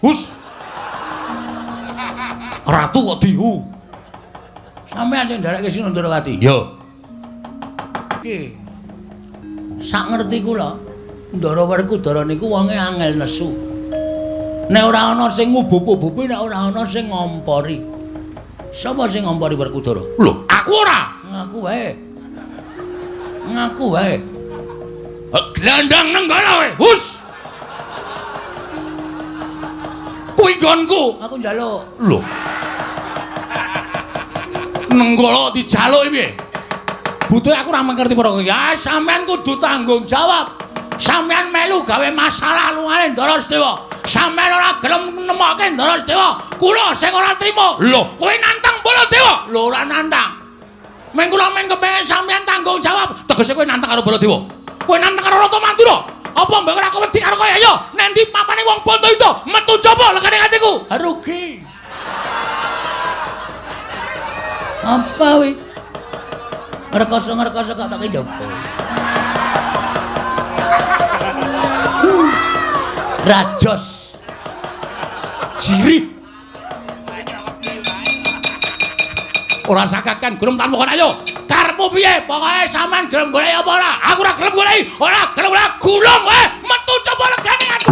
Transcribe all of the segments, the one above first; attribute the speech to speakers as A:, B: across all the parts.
A: Hus. Ratu kok dihu.
B: Sampeyan sing nderekke Sinundrawati.
A: Yo.
B: Iki sak ngerti kula, Ndara Werkudara niku wonge angel nesu. Nek ora ana sing ngubup-ubupi, nek ora ana sing ngompori. Sapa sing ngompori Werkudara?
A: Lho, aku ora.
B: Ngaku wae. Ngaku wae.
A: Glandang nenggala wae. Hus. Kuwi nggonku.
B: Aku njaluk.
A: Lho. Nenggala dijaluk piye? Butuhe aku ora mengerti para ya sampean kudu tanggung jawab. Sampean melu gawe masalah lungane Ndara Sedewa. Sampean ora gelem nemokke Ndara Sedewa. Kula sing ora trima. Lho, kowe nantang Baladewa.
B: Lho ora nantang.
A: Meng kula meng kepengin sampean tanggung jawab. Tegese kowe nantang karo Baladewa. Kowe nantang karo Rata Mandura. Apa mbek ora wedi karo kowe ayo? Nek ndi papane wong Bondo itu metu jaba legane atiku.
B: Rugi. Apa wi? Ngerkoso-ngerkoso kok tak njaba. Rajos.
A: Jiri. Ora sakakan gelem tanpa ayo. Karepmu piye? Pokoke sampean gelem golek apa ora? Aku ora gelem golek. Ora gelem ora gulung wae. Metu coba legane aku.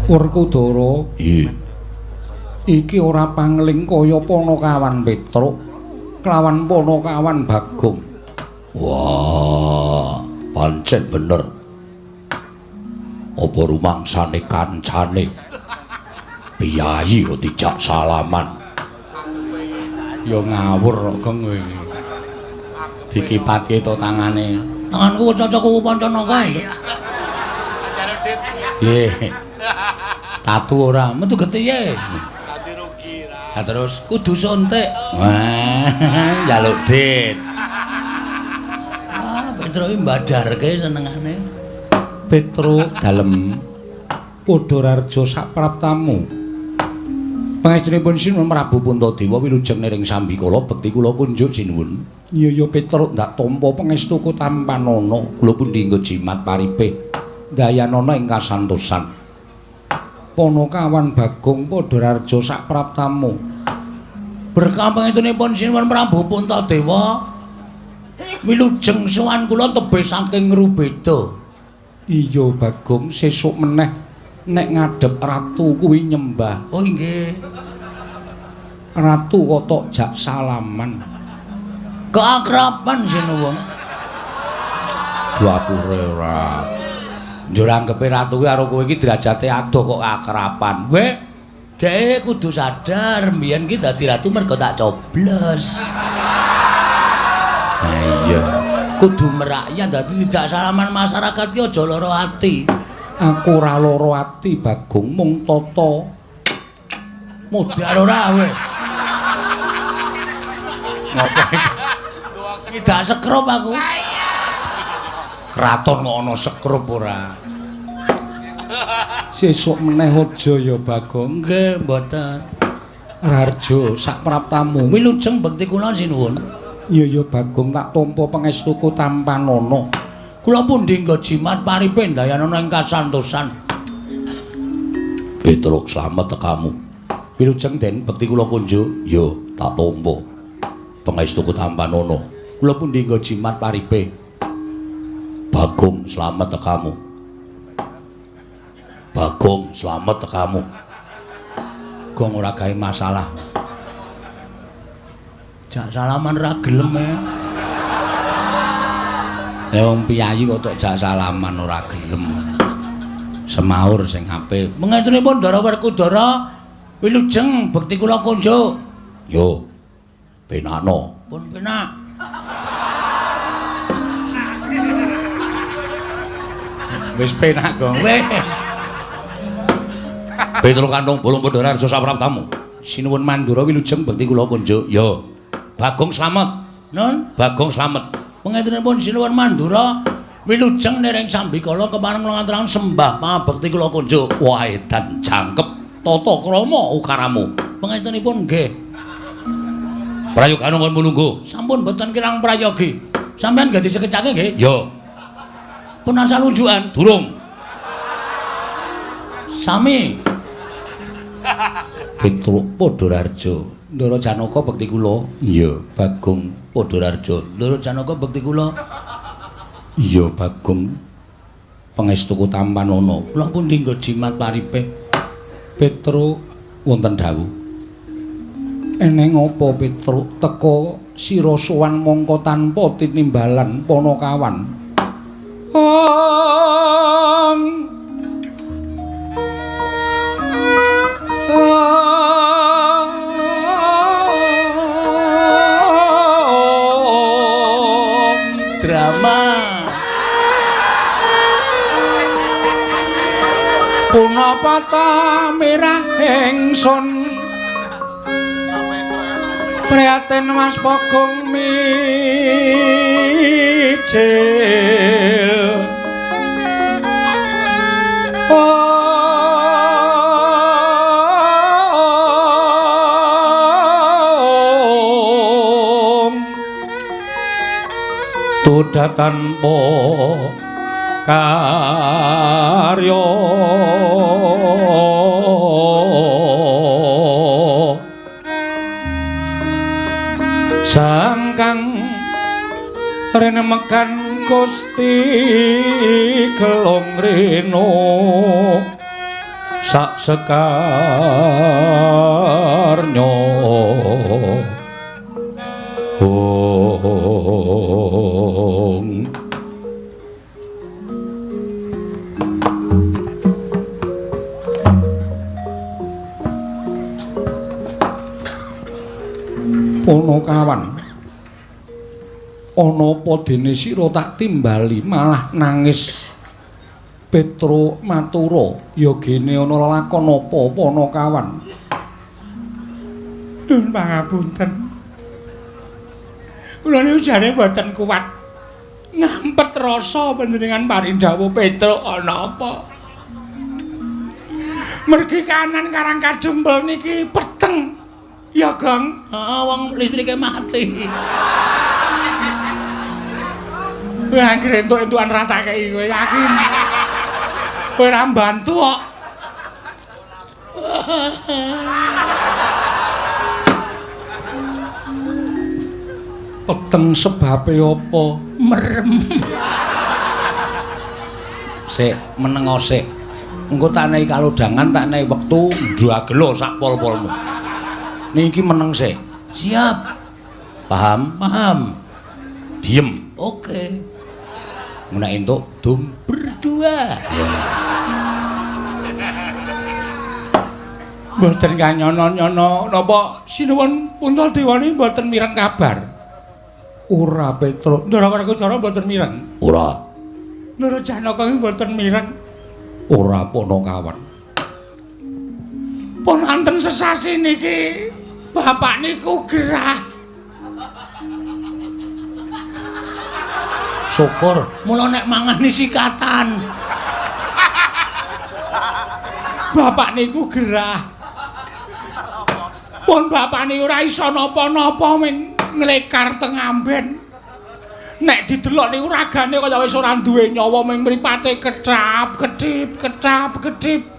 C: Werkudara,
A: Iya.
C: iki ora pangling kaya Panakawan Petruk kelawan Panakawan Bagong.
A: Wah, pancen bener. Apa rumangsane kancane? Piyayi kok dijak salaman.
C: Ya ngawur kok kowe. Dikipatke to tangane.
B: Tanganku cocok pancana kae.
C: Nggih. Tatu ora,
B: Metu getihe.
D: Ganti rugi ra.
B: Ha terus kudu suntik.
C: wah, njaluk dit.
B: Ah, Petruk iki mbadarke senengane.
C: Petruk dalem padha rarja sapraptamu. Pangestunipun Sinuwun Prabu Puntadewa wilujeng nering sambikala bekti kula kunjuk sinuwun. Iya Petruk ndak tampa pangestuku tanpa nana kula pun dinggo jimat paripe. Dayanana ing kasantosan. Panakawan Bagong padha rarja sapraptamu.
B: Berkah pangestunipun Sinuwun Prabu Puntadewa wilujeng sowan kula tebih saking Ngrubeda.
C: Iya Bagong sesuk meneh nek ngadhep ratu kuwi nyembah.
B: Oh nggih.
C: Ratu kok jak salaman.
B: Keakraban Sinuwun.
C: Dapure ora. Njur anggepe ratu kuwi karo kowe iki derajate adoh kok akrapan.
B: Weh, dhek kudu sadar mbiyen ki dadi ratu mergo tak coblos.
C: Ha iya.
B: Kudu merakyat dadi tidak salaman masyarakat ki aja lara ati.
C: Aku ora lara ati Bagong mung tata.
B: Modar ora weh.
C: Ngopo
B: Tidak sekrup aku.
C: kraton kok ana sekrup ora. Sesuk meneh aja ya Bagong.
B: Nggih, mboten.
C: Rarja sapraptamu.
B: Wilujeng bekti kula sinuwun.
C: Iya ya Bagong tak tampa pangestuku tanpa nana.
B: Kula pun dinggo jimat paripe dayanana ing kasantosan.
A: Petruk slamet tekamu. Wilujeng Den bekti kula kunjuk. Yo, tak tampa. Pangestuku tanpa nana. Kula pun dinggo jimat paripe. Bagong slamet tekamu. Bagong slamet tekamu.
B: Gong ora gawe masalah. Jak salaman ra gelem e.
C: Ya wong piyayi kok tok jak salaman ora gelem. Semaur sing apik.
B: Mengentunipun Ndara Werkudara wilujeng bekti kula kunjuk.
A: Yo, penakno.
B: Pun penak.
C: Wis penak kok.
B: Wis.
A: Petruk kantong bolong padha rarja sapraptamu.
C: Sinuwun Mandura wilujeng bekti kula kunjuk.
A: Yo, Bagong slamet.
B: Nun,
A: Bagong slamet.
B: pengentunipun Sinuwun Mandura wilujeng nering sambikala kepareng nglantaran sembah pangabekti kula kunjuk.
A: Wah edan jangkep tata krama ukaramu.
B: Pengentunipun nggih.
C: Prayogan pun menunggu.
B: Sampun boten kirang prayogi. Sampeyan ganti sekecake nggih?
C: Yo.
B: Pun asal unjukan.
C: Durung.
B: Sami.
C: Petruk Padhararja.
B: Ndara Janaka bekti kula.
C: Iya,
B: Bagong Padhararja. Ndara Janaka bekti kula.
C: Iya, Bagong. Pangestuku tampan ana.
B: Kula pun dinggo jimat paripe.
C: Petruk wonten dawuh. Eneng apa Petruk teka sira sowan mangka tanpa tinimbalan Panakawan.
B: Drama
C: Punapa ta mirah ingsun prihatin Mas Bagong mijil tudatan po karya sangkang renemekan Gusti Gelong Reno sak sekarnya Panakawan ana apa dene sira tak timbali malah nangis Petruk matura ya gene ana lakon apa Panakawan
A: Nuwun pangapunten. Kula niku jane boten kuat ngampet rasa panjenengan parindhawuh Petruk ana apa. Mergi kanan karang kadempel niki peteng. Ya, Gang.
B: Heeh, wong listrike mati.
A: Wah, anggere entuk-entukan ratake kowe yakin. Kowe ora mbantu kok.
C: peteng sebabe apa
B: Merem. Sik menengo sik. Engko tak nehi kalodhangan, tak nehi wektu
C: ndagelo sak pol-polmu. Niki meneng sik.
B: siap.
C: Paham?
B: Paham.
C: Diem.
B: Oke.
C: Menak entuk dum
B: Berdua.
A: Mboten kanyono-nyono napa sinuwun Puntadewa niki mboten mireng kabar.
C: ora Petruk.
A: Ndara Werkudara mboten mireng.
C: Ora.
A: Ndara Janaka niki mboten mireng.
C: Ora Panakawan.
A: Pun anten sesasi niki bapak niku gerah.
B: Syukur, mula nek mangani sikatan.
A: Bapak niku gerah. Pun bapak niku ora iso napa-napa ming nglekar teng amben. Nek didelok niku ragane kaya wis ora duwe nyawa ming mripate kedap-kedip, kedap-kedip.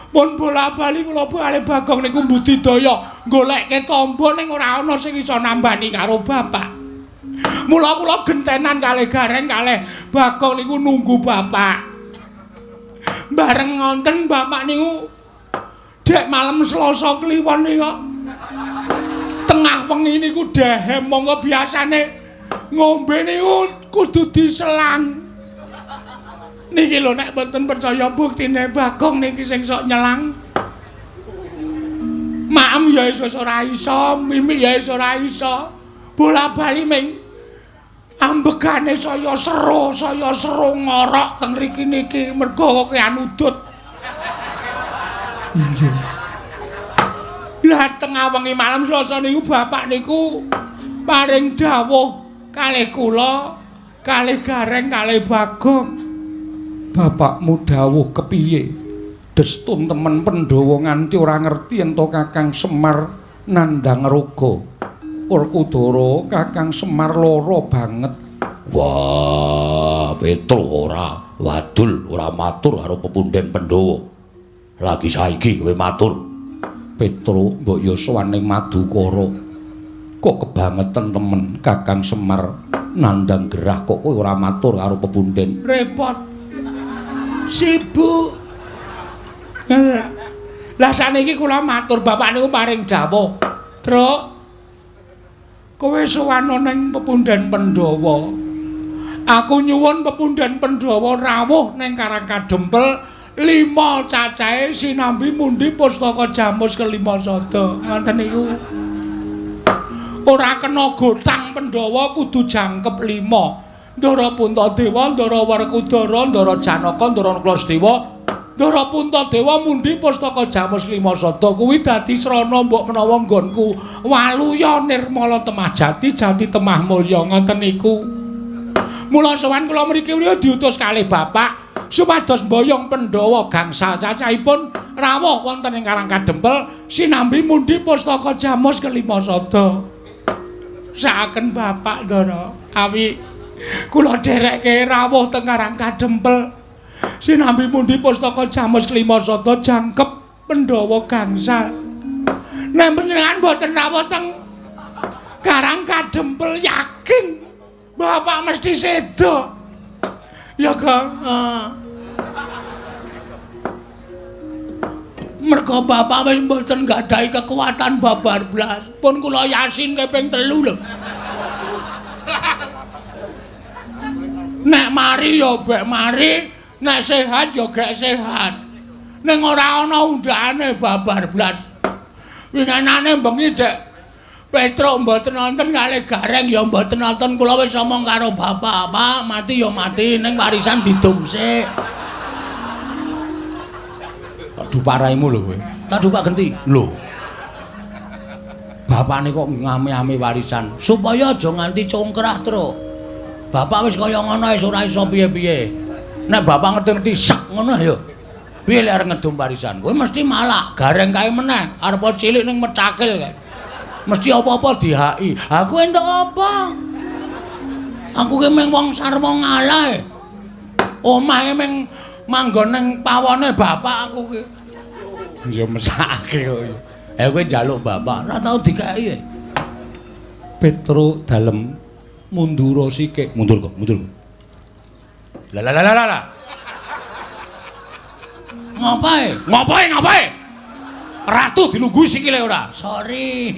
A: Pun bola-bali kula bali Bagong niku mbudidaya goleke tamba ning ora ana sing iso nambani karo bapak. Mula kula gentenan kalih Gareng kalih Bagong niku nunggu bapak. Bareng ngonten bapak niku dek malam Selasa kliwon niku tengah wengi niku dehem monggo biasane ngombe niku kudu diselang. Niki lho nek mboten percaya buktine Bagong niki sing sok nyelang. Maem ya wis ora iso, mimik ya wis ora iso. Bola-bali ming ambegane saya sero ngorok teng mriki niki mergo kean udut.
C: Iya.
A: Lah tengah wengi malam Selasa niku bapak niku paring dawuh kalih kula, kalih Gareng, kalih Bagong.
C: Bapakmu dawuh kepiye? Destun temen Pandhawa nganti ora ngerti ento Kakang Semar nandhang raga. Werkudara Kakang Semar lara banget.
A: Wah, Petro ora wadul, ora matur karo pepunden Pandhawa. Lagi saiki kowe matur.
C: Petro mbok yo sowan ning Madukara. Kok kebangetan temen Kakang Semar nandang gerah kok kowe ora matur karo pepunden.
B: Repot. Sibuk. Lah saniki kula matur bapak niku paring dawuh. Truk. Kowe sowan ning pepunden Pandhawa. Aku nyuwun pepunden Pandhawa rawuh ning Karang Kadempel 5 cacahe sinambi mundi pustaka Jamus kelima sada. Ngoten niku. Ora kena gotang Pandhawa kudu jangkep 5. Ndara Puntadewa, Ndara Werkudara, Ndara Janaka, Ndara Klasdewa, Ndara Puntadewa mundi pustaka Jamus 5 sada kuwi dadi srana mbok menawa nggonku Waluya Nirmala Temah Jati, Jati Temah Mulya ngoten niku. Mula sowan kula mriki diutus kalih bapak supados mboyong Pandhawa gangsal cacahipun rawuh wonten ing Karang Kadempel sinambi mundi pustaka Jamus kelima sada. Sakaken bapak Ndara awi kula derekke rawuh teng Karang Kadempel sinambi mundi pustaka Jamus kelima sada jangkep Pandhawa gangsal. Nek panjenengan boten rawuh teng Karang Kadempel yakin bapak mesti sedo. Ya, Kang. Mergo bapak wis mboten gadahi kekuatan babar blas. Pun kula Yasin kaping 3 lho. Nek mari ya bek mari, nek sehat ya gek sehat. Ning ora ana undhane babar blas. Winganane bengi Dek Petro mboten nonton kalih gareng ya mboten nonton kula wis omong karo bapak, Pak, mati ya mati ning warisan didumsik.
C: Tak duparaimu lho kowe.
B: Tak dupak genti.
C: Lho.
B: Bapakne kok ngame-ame warisan supaya aja nganti congkrah, Tru. Bapak wis kaya ngono wis ora iso piye-piye. Nek bapak ngerti sak ngono ya. Piye lek arep ngedum warisan? Kowe mesti malak, gareng kae meneh, arep cilik ning mecakil kae. Mesti apa-apa dihaki. Aku entuk apa? Aku ki mung wong sarwa ngalah. Omahe mung manggon ning pawone bapak aku ki.
C: Ya mesake kok.
B: Kowe njaluk bapak, ora tau dikeki.
C: Petro dalem mundur sithik.
A: Mundur kok, mundur. Lah. Ngapae? Ratu dilungguhi sikile ora.
B: Sorry.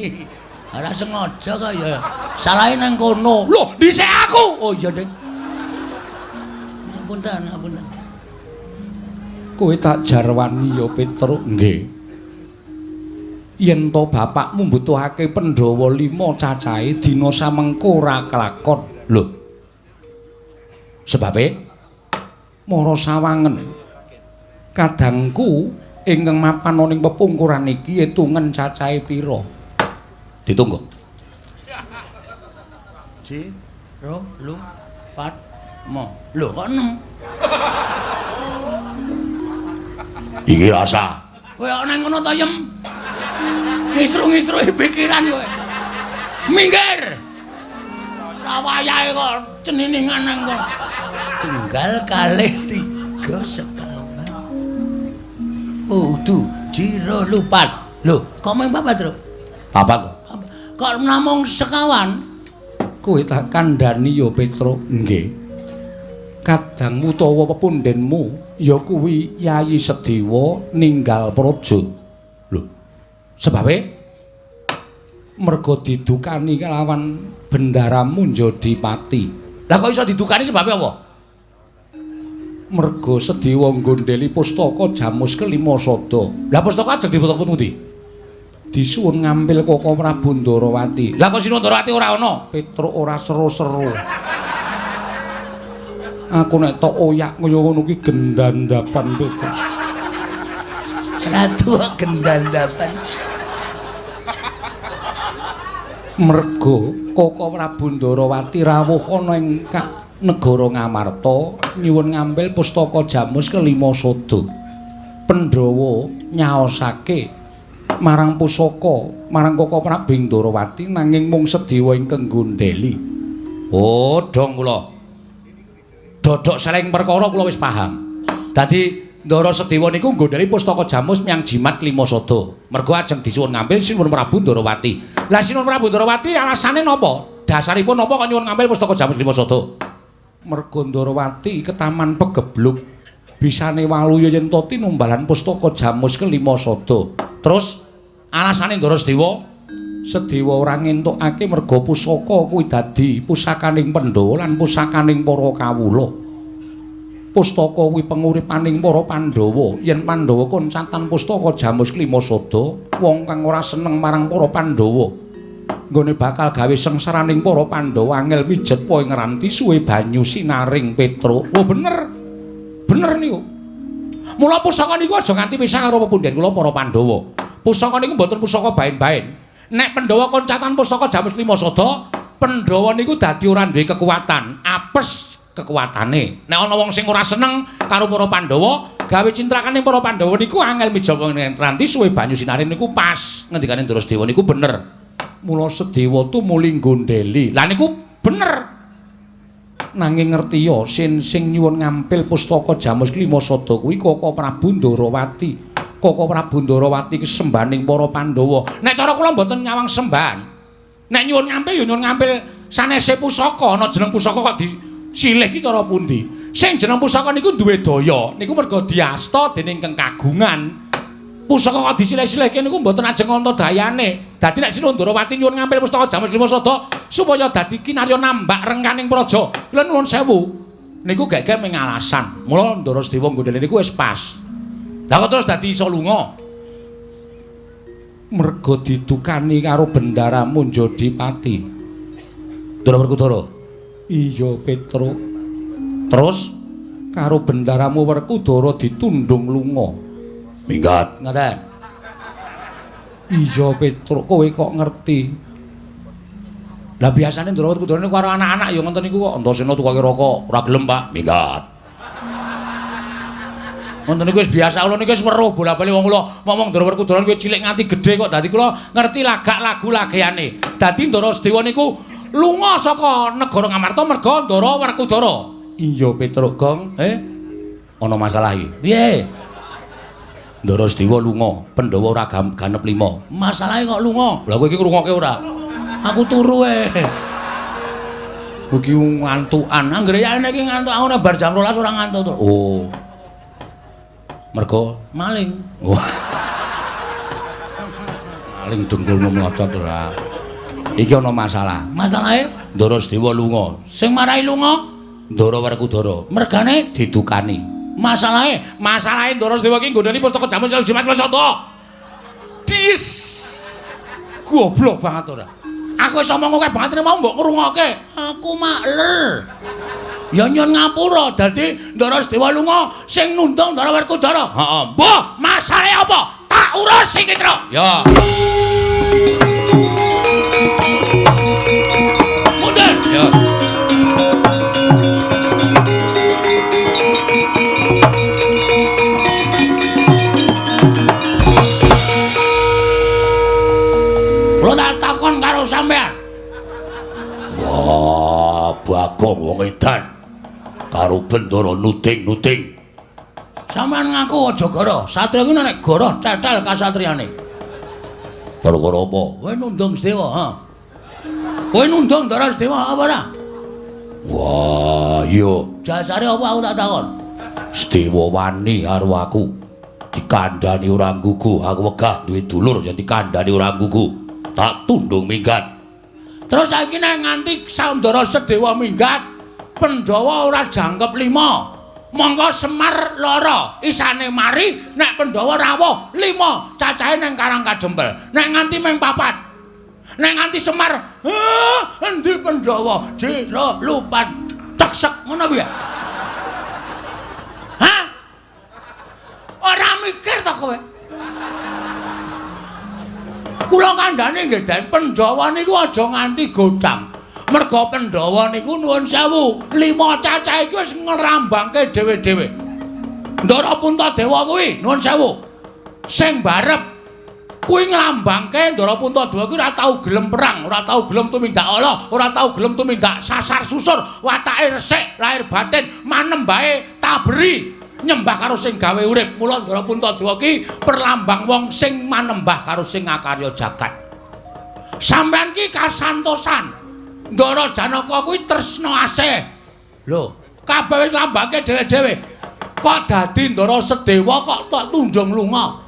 B: Ora sengaja kok ya. Salahe nang kono.
A: Loh, dhisik aku.
B: Oh iya, Dik. Ngapunten.
C: Kowe tak jarwani ya Petro.
A: Nggih.
C: Yen to bapakmu mbutuhake Pandhawa 5 cacahe dina samengko ora kelakon.
A: Lho. Sebabe
C: Mara sawangen. Kadangku ingkang mapan ning pepungkuran iki etungen cacahe pira?
A: Ditunggu.
B: Ji, ro, lu, pat, mo. Lho kok 6?
A: Iki rasa.
B: Kowe kok nang kono to, Yem? Ngisru-ngisruhi pikiran kowe. Minggir. Ora wayahe kok ceniningan nang kono. Tunggal kalih 3 sekawan. Tuh, jiro lupat. Lho, kok mung papat, Tru?
A: Papat.
B: Kok namung sekawan?
C: Kowe tak kandhani ya Petro.
A: Nggih.
C: Kadangmu utawa pepundenmu ya kuwi Yayi Sedewa ninggal praja.
A: Lho. Sebabe
C: Merga didukani kelawan bendaramu Njodipati.
A: Lah kok iso didukani sebabe apa?
C: Merga Sedewa nggondheli pustaka Jamus kelima sada.
A: Lah pustaka ajeng dipotong pundi?
C: Disuwun ngambil Koko Prabu Ndarawati.
A: Lah kok Sinondrawati ora ana?
C: Petro ora seru-seru. Aku nek tok oyak kaya ngono ki gendandapan Petro.
B: Ratu gendandapan.
C: Merga Koko Prabu Ndarawati rawuh ana ing negara Ngamarta nyuwun ngambil pustaka Jamus kelima sada. Pandhawa nyaosake marang pusaka marang Koko Prabu Ndarawati nanging mung Sedewa ingkang nggondheli. Oh, dong kula. Dodok seleng perkara kula wis paham. Dadi Ndara Sedewa niku nggondheli pustaka Jamus miyang jimat Klimasada. Mergo ajeng disuwun ngambil Sinuwun Prabu Ndarawati. Lah Sinuwun Prabu Ndarawati alasane napa? Dasaripun napa kok nyuwun ngambil pustaka Jamus Klimasada? Mergo Ndarawati ketaman pegebluk. Bisane waluya yen to tinumbalan pustaka Jamus Klimasada. Terus alasane Ndara Sedewa ora ngentukake merga pusaka kuwi dadi pusakaning Pandhawa lan pusakaning para kawula. Pustaka kuwi penguripaning para Pandhawa. Yen Pandhawa koncatan pustaka Jamus Klimasada, wong kang ora seneng marang para Pandhawa, nggone bakal gawe sengsaraning para Pandhawa angel mijet poe ngranti suwe banyu sinaring Petruk. Oh bener. Bener niku. Mula pusaka niku aja nganti pisah karo pepundhen kula para Pandhawa. Pusaka niku mboten pusaka bain-bain. Nek Pandhawa koncatan pustaka Jamus Klimasada, Pandhawa niku dadi ora duwe kekuatan, apes kekuatane. Nek ana wong sing ora seneng karo para Pandhawa, gawe cintrakaning para Pandhawa niku angel mijawa nganti suwe banyu sinare niku pas. Ngendikane Ndara Sedewa niku bener. Mula Sedewa tumuli nggondheli. Lah niku bener. Nanging ngertiya sing nyuwun ngampil pustaka Jamus Klimasada kuwi Koko Prabu Ndarawati. Koko Prabu Ndarawati kesembaning para Pandhawa. Nek cara kula mboten nyawang sembahan. Nek nyuwun ngampil ya nyuwun ngampil sanese pusaka, ana jeneng pusaka kok disilih ki cara pundi. Sing jeneng pusaka niku duwe daya, niku merga diasta dening Kang Kagungan. Pusaka kok disilih-silihke niku mboten ajeng anta dayane. Dadi nek Sinuwun Ndarawati nyuwun ngampil pustaka Jamus Klimasada supaya dadi kinarya nambak rengkaning praja. Kula nuwun sewu. Niku gek-gek ming alasan. Mula Ndara Sedewa nggondheli niku wis pas. Lah kok terus dadi iso lunga? Merga ditukani karo bendaramu Jodipati. Ndara Werkudara. Iya, Petruk. Terus karo bendaramu Werkudara ditundung lunga. Minggat. Ngaten. Iya, Petruk, kowe kok ngerti. Lah biasane Ndara Werkudara niku karo anak-anak ya ngoten niku kok. Antasena tukake rokok, ora gelem, Pak. Minggat. Wonten niku wis biasa kula niku wis weruh bola-bali wong kula ngomong Ndara Werkudara kuwi cilik nganti gedhe kok dadi kula ngerti lagak lagu lageane. Dadi Ndara Sedewa niku lunga saka negara Ngamarta merga Ndara Werkudara. Iya Petruk, Gong. Ana masalah iki. Piye? Ndara Sedewa lunga, Pandhawa ora ganep 5. Masalahe kok lunga? Lah kowe iki ngrungokke ora? Aku turu Iki ngantukan. Anggere ya iki ngantuk aku nek bar jam 12 ora ngantuk to. Oh. Mergo maling. Wah. Maling dengkulmu mlocot ora. Iki ana masalah. Masalahe Ndara Sedewa lunga. Sing marahi lunga Ndara Werkudara. Mergane didukani. Masalahe Ndara Sedewa iki nggondheli pustaka Jamus Klimasada. Dis. Goblok banget ora. Aku wis omong akeh banget mau mbok ngrungokke. Aku makler. Ya nyun ngapura dadi Ndara Sedewa lunga sing nundung Ndara Werkudara. Heeh. Mbah, masalahe apa? Tak urus iki, Tru. Ya. Mundur. Ya. Kula tak takon karo sampean. Wah, Bagong wong edan. Karo Bendara nuting-nuting. Sampeyan ngaku aja goro, satria ku nek goro cetel kasatriane. Perkara apa? Kowe nundung Sedewa, ha. Kowe nundung Ndara Sedewa apa ora? Wah, iya. Jasare apa aku tak takon? Sedewa wani karo aku. Dikandhani ora nggugu, aku wegah duwe dulur yen dikandhani ora nggugu. Tak tundung minggat. Terus saiki nek nganti Ndara Sedewa minggat, Pandhawa ora jangkep 5. Monggo Semar loro, isane mari nek Pandhawa rawuh 5, cacahe ning Karang Kadempel. Nek nganti mung 4. Nek nganti Semar, endi Pandhawa? Jira lupat teksek ngono piye? Hah? Ora mikir to kowe? Kula kandhane nggih, Den, Pandhawa niku aja nganti godang. Merga Pandhawa niku nuwun sewu, 5 cacah iki wis ngrambangke dhewe-dhewe. Ndara Puntadewa kuwi nuwun sewu. Sing barep
A: kuwi nglambangke Ndara Puntadewa kuwi ora tau gelem perang, ora tau gelem tumindak ala, ora tau gelem tumindak sasar susur, watake resik, lahir batin manembahe taberi nyembah karo sing gawe urip. Mula Ndara Puntadewa ki perlambang wong sing manembah karo sing ngakarya jagat. Sampeyan ki kasantosan. Ndara Janaka kuwi tresna asih. Lho, kabeh wis lambangke dhewe-dhewe. Kok dadi Ndara Sedewa kok tak tundung lunga?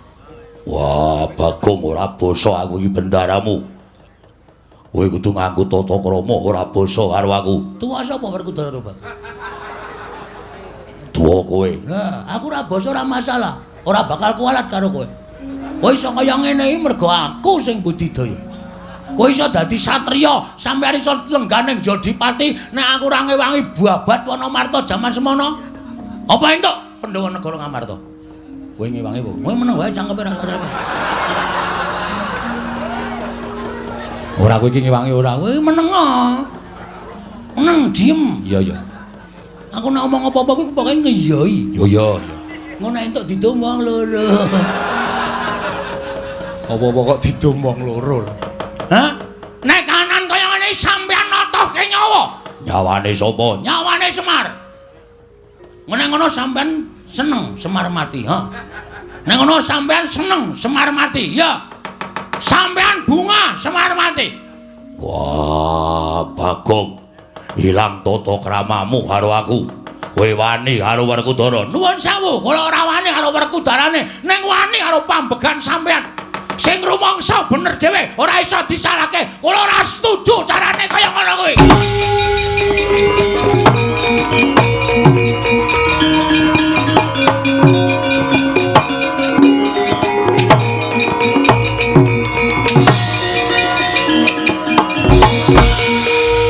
C: Wah, Bagong ora basa aku iki bendaramu. Kowe kudu nganggo tata krama ora basa karo aku.
B: Tuwa sapa Werkudara Bang?
C: Tuwa kowe.
B: Nah, aku ora basa ora masalah. Ora bakal kualat karo kowe. Kowe iso kaya ngene iki mergo aku sing budidaya. Kowe iso dadi satriya, sampeyan iso lengganing Jodipati, nek aku ora ngewangi Babat Wanamarta jaman semono. Apa entuk Pandhawa negara Ngamarta? Kowe ngewangi apa? Kowe meneng wae cangkepe ra satrep.
C: Ora kowe iki ngewangi ora.
B: Kowe meneng. Meneng diem.
C: Iya, iya.
B: Aku nek omong apa-apa kuwi pokoke ngiyoi.
C: Yo yo yo.
B: Ngono entuk didomong loro.
C: Apa-apa kok didomong loro.
B: Hah?
A: Nek kanan kaya ngene sampeyan notohke nyawa.
C: Nyawane sapa?
A: Nyawane Semar.
B: Nek ngono sampean seneng Semar mati, ha? Nek ngono sampean seneng Semar mati, ya.
A: Sampeyan bunga Semar mati.
C: Wah, Bagong. Ilang tata kramamu karo aku. Kowe wani karo Werkudara.
A: Nuwun sewu, kula ora wani karo Werkudarane, ning wani karo pambegan sampeyan. Sing rumangsa bener dhewe, ora iso disalahke. Kula ora setuju carane kaya ngono kuwi.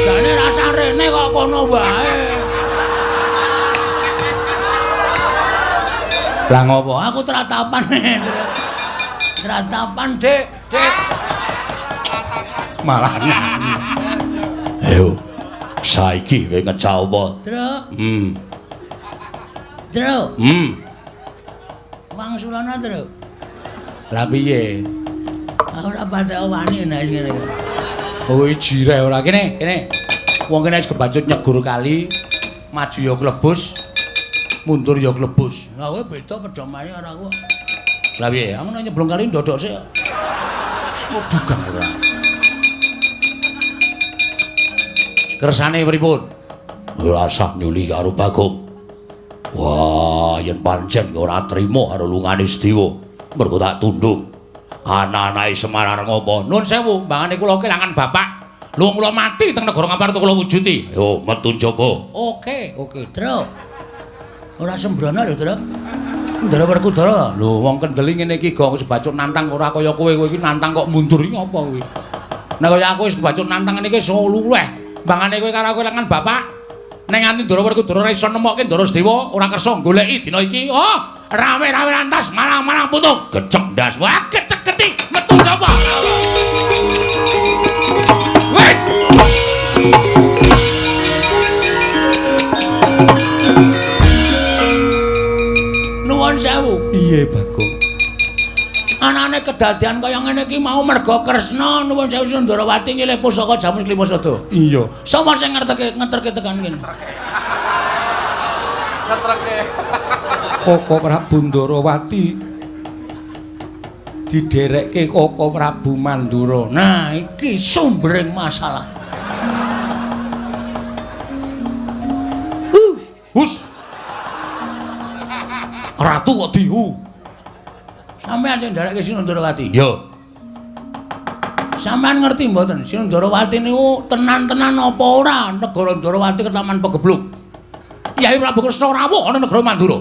A: Jane rasa rene kok kono wae.
B: Lah ngopo? Aku tratapan. Tratapan, Dik. Dik.
C: Malah. Ayo. Saiki kowe ngecah apa?
B: Truk.
C: Hmm.
B: Truk. Wangsulana, Truk.
C: Lah piye?
B: Aku ora patek wani nek ngene.
C: Kowe jireh ora kene, kene. Wong kene wis kebancut nyegur kali, maju ya klebus, mundur ya klebus.
B: Lah kowe beda pedomae karo aku.
C: Lah piye?
B: Aku nek nyeblong kali ndodok sik.
C: Dugang ora. Kersane pripun? Ora sah nyuli karo Bagong. Wah, yen pancen ora trima karo lungane Sedewa, mergo tak tundung. Anak-anake Semar areng apa?
A: Nuwun sewu, mbangane kula kelangan bapak. Luwung kula mati teng negara Ngamarta kula wujuti.
C: Yo, metu njaba.
B: Oke, Truk. Ora sembrono lho, Truk. Ndara Werkudara.
A: Lho, wong kendeli ngene iki gong sebacut nantang ora kaya kowe iki nantang kok mundur iki apa kuwi. Nek kaya aku wis kebacut nantang ngene iki iso luweh. Mbangane kowe karo kelangan bapak. Nek nganti Ndara Werkudara ora iso nemokke Ndara Sedewa, ora kersa goleki dina iki. Oh, rame-rame lantas malang-malang putung.
C: Gecek ndas.
A: Wah, kecek-ketik metu sapa? Weh. Nuwun sewu.
C: Piye, Bagong?
A: Anane kedadian kaya ngene iki mau merga Kresna nuwun sewu Sundarawati nyilih pusaka jamus Klimasada.
C: Iya.
A: Sapa sing ngeterke tekan kene?
C: Koko Prabu Ndarawati diderekke Koko Prabu Mandura.
B: Nah, iki sumbering masalah.
A: Hus. Ratu kok dihu.
B: Sampeyan sing nderekke Sundarawati.
C: Yo.
B: Sampeyan ngerti mboten Sundarawati niku tenan-tenan apa ora negara Ndarawati ketaman pegebluk.
A: Yai Prabu Kresna rawuh ana negara Mandura.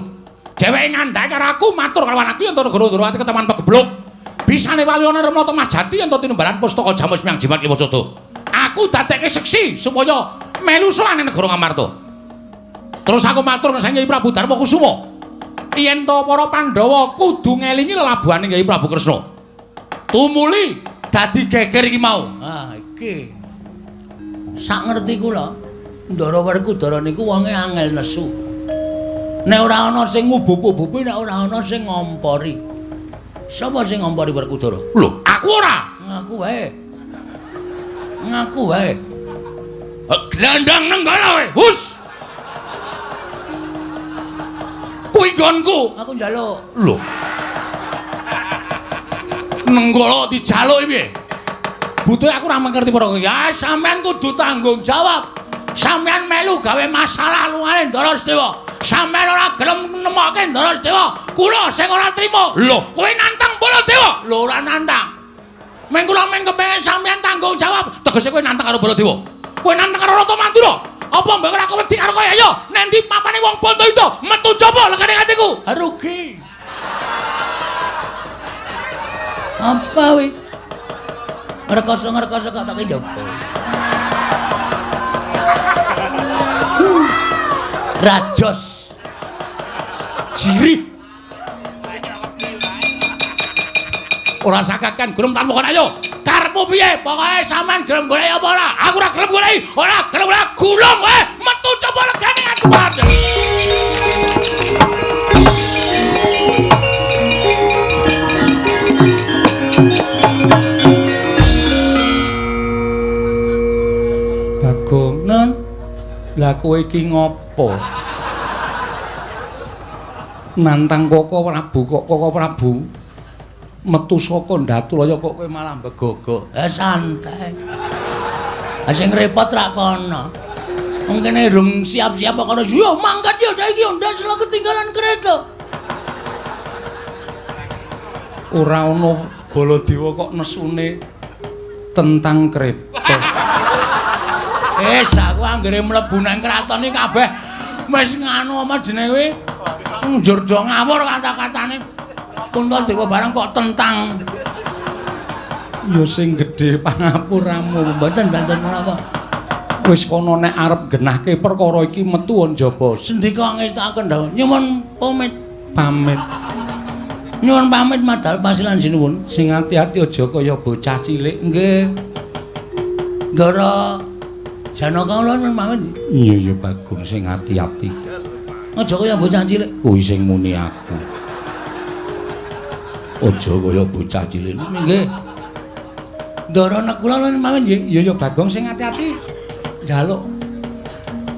A: Dheweke ngandhake karo aku matur karo anakku yen to negara Ndarawati ketaman pegebluk. Bisane walyana Remna Majati yen to tinimbalan pustaka jamus Myang Jimat Klimasada. Aku dadekke seksi supaya melu selane negara Ngamarta. Terus aku matur nang Yai Prabu Darma Kusuma. Yen to para Pandhawa kudu ngelingi lelabuhane Yai Prabu Kresna. Tumuli dadi geger iki mau.
B: Ah, iki. Sak ngerti kula, Ndara Werkudara niku wonge angel nesu. Nek ora ana sing ngubup-ubupi, nek ora ana sing ngompori. Sapa sing ngompori Werkudara?
A: Lho, aku ora.
B: Ngaku wae. Ngaku wae.
A: Glandang nenggala kowe. Hus. Kuwi nggonku.
B: Aku njaluk.
A: Lho. Nenggala dijaluk piye? Butuhe aku ora mengerti para ya sampean kudu tanggung jawab. Sampean melu gawe masalah lungane Ndara Sedewa. Sampean ora gelem nemokke Ndara Sedewa. Kula sing ora trima. Lho, kowe nantang Baladewa. Lho ora nantang. Meng kula meng kepengin sampean tanggung jawab. Tegese kowe nantang karo Baladewa. Kowe nantang karo Rata Mandura. Apa mbek ora wedi karo kowe ayo. Nek ndi papane wong Banda itu metu jaba legane atiku.
B: Rugi. Apa wi? Ngerkoso kok tak njaba. Rajos. Jirih.
A: Ora sakakan gelem tanpa kon ayo. Karepmu piye? Pokoke sampean gelem golek apa ora? Aku ora gelem golek. Ora gelem golek gulung kowe. Metu coba legane atiku.
C: Bagong,
B: Nun,
C: lah kowe iki ngopo? Nantang Koko Prabu metu saka Ndaturaya kok kowe malah begogo.
B: santai. Sing repot ra kono. Wong kene rung siap-siap kok kono. Yo mangkat yo saiki ndak sela ketinggalan kereta.
C: Ora ana Baladewa kok nesune tentang kereta.
B: Aku anggere mlebu nang kraton iki kabeh wis nganu apa jenenge kuwi? Njur do ngawur kata-katane. Puntadewa barang kok tentang.
C: Ya sing gedhe pangapuramu.
B: Mboten menapa.
C: Wis kono nek arep genahke perkara iki metu njaba.
B: Sendika ngestakaken dawuh. Nyuwun pamit.
C: Pamit.
B: Nyuwun pamit madal pasilan sinuwun.
C: Sing ati-ati aja kaya bocah cilik.
B: Nggih. Ndara Janaka kula nyuwun pamit.
C: Iya ya Bagong sing ati-ati.
B: Aja kaya bocah cilik.
C: Kuwi sing muni aku. Aja kaya bocah cilik.
B: Nggih. Ndara nek kula nyuwun pamit nggih.
C: Iya ya Bagong sing ati-ati. Njaluk.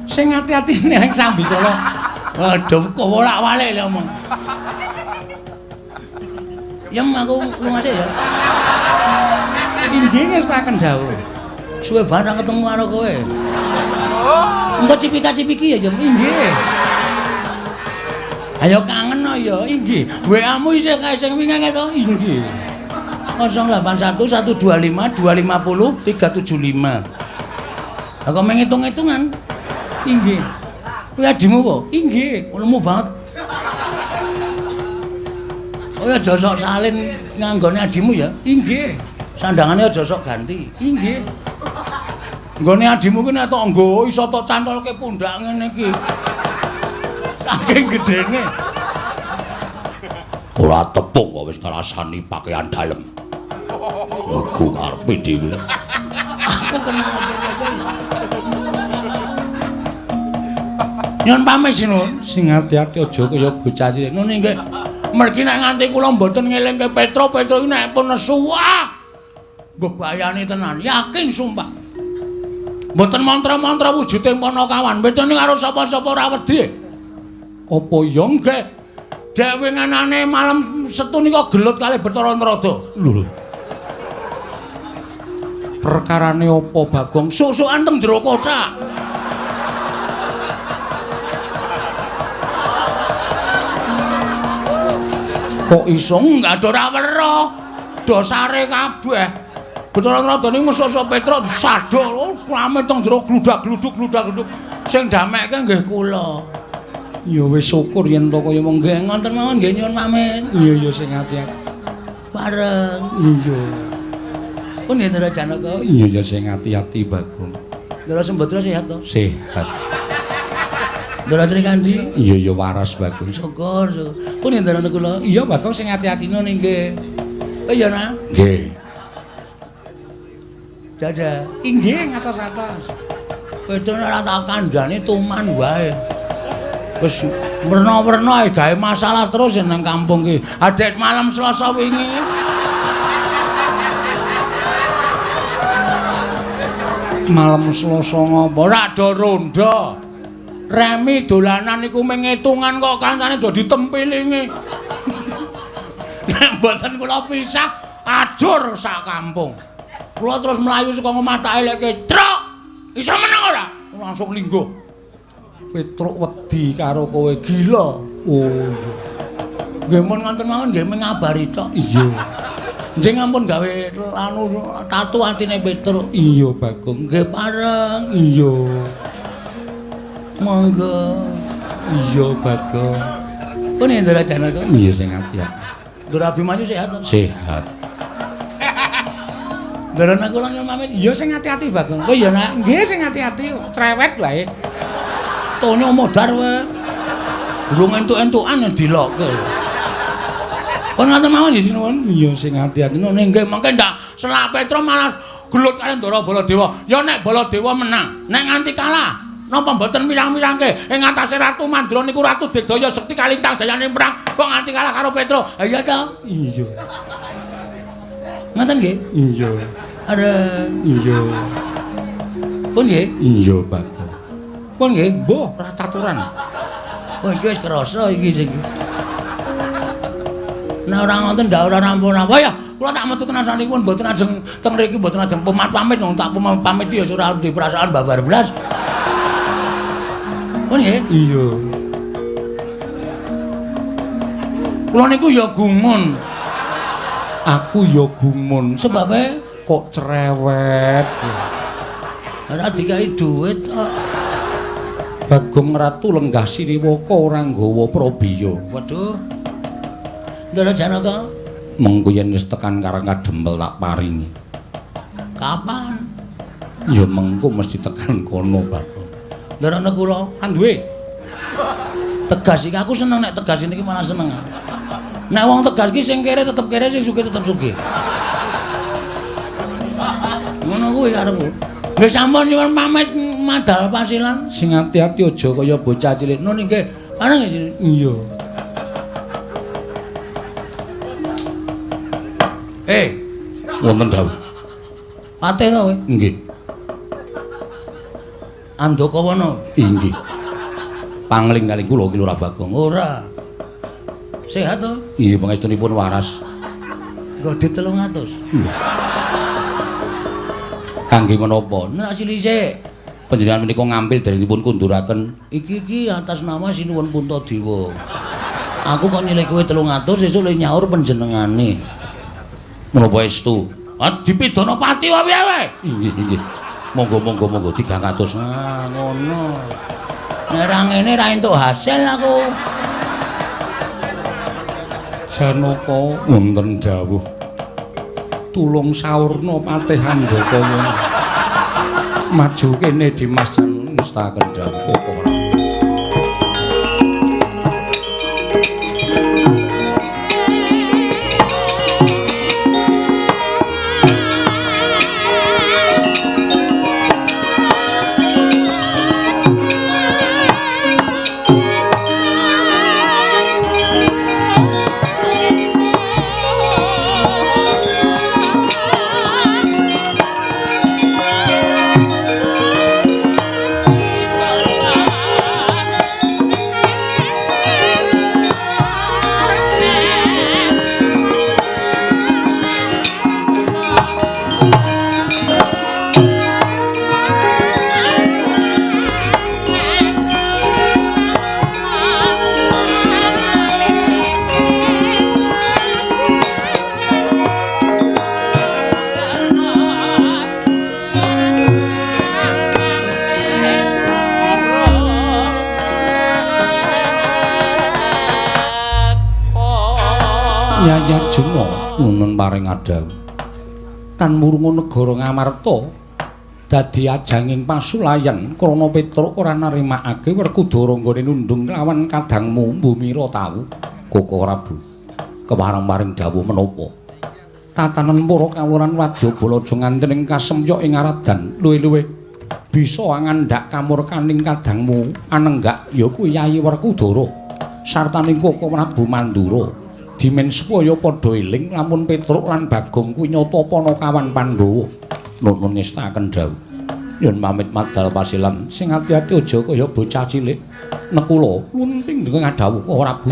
C: Sing ati-ati ning Sambikala.
B: Waduh kok wolak-walik lho omong. Yem aku lunga sik ya.
C: Inggih ngestaken dawuh.
B: Suwe banget ketemu karo kowe. Engko cipika-cipiki ya, Jem.
C: Inggih.
B: Ayo kangen no ya, inggih. WA-mu isih kae sing wingi to?
C: Inggih.
B: 081 125 250 375. Lah kok menghitung-hitungan?
C: Inggih.
B: Kuwi adimu kok?
C: Inggih.
B: Lemu banget. Oh ya aja sok salin nganggone adimu ya.
C: Inggih.
B: Sandangane aja sok ganti.
C: Inggih.
B: Nggone adimu ki nek tok nggo iso tok cantolke pundak ngene iki. Saking gedene.
A: Ora tepung kok wis ngrasani pakaian dalem. Aku karepe dhewe.
B: Aku kenal. Nyun pamit sinun.
C: Sing ati-ati aja kaya bocah cilik.
B: Nun nggih. Mergi nek nganti kula mboten ngelingke Petro iki nek pun nesu wah. Bebayani tenan, yakin sumpah. Mboten mantra-mantra wujuding Panakawan, bedane karo sapa-sapa ora wedi.
C: Apa ya
B: Nggih. Dek winganane malam Setu nika gelut kalih Bathara Narada.
C: lho? Perkarane apa Bagong?
B: Susukan teng jero kotak.
C: Kok iso
B: Enggak ada ora weruh. Dosare kabeh. Bathara Narada niku Sasa Petra sadol pamit teng jero gludak-gluduk. Sing damekke nggih kula.
C: ya wis syukur yen to kaya mong
B: Nggih ngoten mawon nggih nyuwun pamit.
C: iya ya sing ati-ati.
B: Bareng.
C: Iya.
B: Pun ya Ndara Janaka.
C: Iya ya sing ati-ati Bagong.
B: Ndara Sembadra sehat to?
C: Sehat.
B: Ndara Srikandi.
C: Iya ya waras Bagong.
B: Syukur. Pun ya Ndara kula.
C: Iya Bagong sing ati-ati.
B: Nun nggih. Iya nah.
A: Nggih.
B: Dadah.
C: Inggih ngatos-atos.
B: Pedone ora tak kandhani tuman wae. Wis werna-werna gawe masalah terus nang kampung ki. Adek malam Selasa wingi.
C: Malam Selasa ngapa?
B: Ora do ronda. Remi dolanan iku mengitungan kok kancane do ditempilingi. Nek mboten kula pisah ajur sak kampung. Kula terus mlayu saka omah tak eleke, "Truk, iso meneng ora?" Langsung linggo.
C: Petruk wedi karo kowe gila. Oh.
B: Nggih mun ngoten mawon nggih ngabari tok.
C: Iya.
B: Njing ampun gawe anu tatu atine Petruk.
C: Iya, Bagong.
B: Nggih pareng.
C: Iya.
B: Monggo.
C: Iya, Bagong.
B: Pun Indra Janaka.
C: Iya sing ati-ati.
B: Ndara Abimanyu sehat to?
C: Sehat.
B: Ndara kula nyuwun pamit.
C: Iya sing ati-ati, Bagong.
B: Kok ya nak
C: Nggih sing ati-ati, cerewet wae.
B: tonyo modar wae. Durung entuk-entukan dilokke. Kon ngoten mawon nggih sinuwun.
C: Iya sing ati-ati.
B: Nggih mengke ndak selak Petra malah gelut kali Ndara Baladewa. Ya nek Baladewa menang, nek nganti kalah napa mboten mirang-mirangke ing atase Ratu Mandra niku Ratu Digdaya Sekti kalintang jayane perang kok nganti kalah karo Petra. Ha iya ta?
C: Iya.
B: Ngoten nggih?
C: Iya.
B: Are
C: Iya.
B: pun nggih?
C: Iya, Bagong.
B: Pun nggih?
C: Mbah, ora caturan.
B: Oh iki wis krasa iki sing. Nek ora ngoten ndak ora rampun-rampun. Ya, kula tak metu tenan sanipun mboten ajeng teng mriki mboten ajeng pamit wong tak pamit ya ora duwe perasaan babar blas. Oh nggih?
C: Iya.
B: Kula niku ya gumun.
C: Aku ya gumun
B: Sebabe
C: kok cerewet.
B: ora dikai dhuwit kok.
C: Bagong Ratu lenggah Sriwaka ora nggawa Prabiya.
B: Waduh. Ndara Janaka,
C: Mengko yen wis tekan Karang Kadempel tak paringi.
B: kapan?
C: Ya mengko mesti tekan kono, Bagong.
B: Ndara kula
C: Kan duwe.
B: tegas iki aku seneng nek tegas niki malah seneng. Nek wong tegas ki sing kere tetep kere sing sugih tetep sugih. Ngono kuwi karepku. Nggih sampun nyuwun pamit madal pasilan.
C: Sing ati-ati aja kaya bocah cilik.
B: Nun nggih. Pareng nggih.
C: Iya. Wonten dawuh.
B: Patih to kowe.
C: Nggih.
B: Andakawana.
C: Inggih. Pangling kali kula ki Lurah Bagong.
B: Ora. Sehat to?
C: Iya, pangestunipun waras.
B: Godhe 300.
C: Kangge menapa?
B: Nek silise
C: Panjenengan menika ngambil darenipun kunduraken.
B: iki atas nama Sinuwun Puntadewa. Aku kok nyilih kowe 300 sesuk le nyaur panjenengane.
C: Menapa estu?
B: Dipidana pati wae wae.
C: Inggih. Monggo 300.
B: Nah, ngono. Nek ra ngene ra entuk hasil aku.
C: Janaka wonten dawuh. Tulung saurna patih Handaka. Maju kene Dimas jan ngestaken dawuh kok ora. Nyai Arjuna nuwun paring adhawu. Tan murungu negara Ngamarta dadi ajanging pasulayan krana Petruk ora narimakake Werkudara nggone nundung lawan kadangmu Mbumira tawu. Koko Prabu. Kepareng-paring dawuh menapa? Tatanen para kawuran Wajabala aja nganten ing kasemyok ing aradan luwih-luwih bisa ngandhak kamurkaning kadangmu anenggak ya kuwi Yayi Werkudara sartaning Koko Prabu Mandura dimen supaya padha eling lamun Petruk lan Bagong kuwi nyata Panakawan Pandhawa nuwun ngestaken dawuh yen pamit madal pasilan sing ati-ati aja kaya bocah cilik nekula lunting ngadhawuh Prabu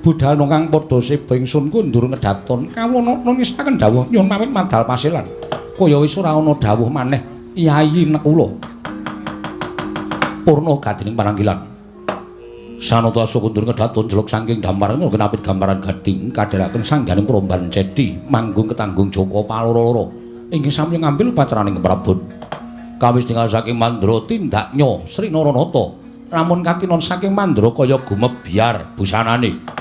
C: budal kang padha seba ingsun kundur ngedaton kawula nuwun ngestaken dawuh nyuwun pamit madal pasilan kaya wis ora ana dawuh maneh Yayi nekula purna gadining pananggilan sanata sukundur ngedaton jeluk saking damparan kenapit gambaran gading kadharaken sangganing promban cedhi manggung ketanggung Joko paloro-loro inggih sami ngambil pacaraning keprabon kawis tinggal saking Mandra tindaknya Sri Naranata lamun kakinon saking Mandra kaya gumebyar busanane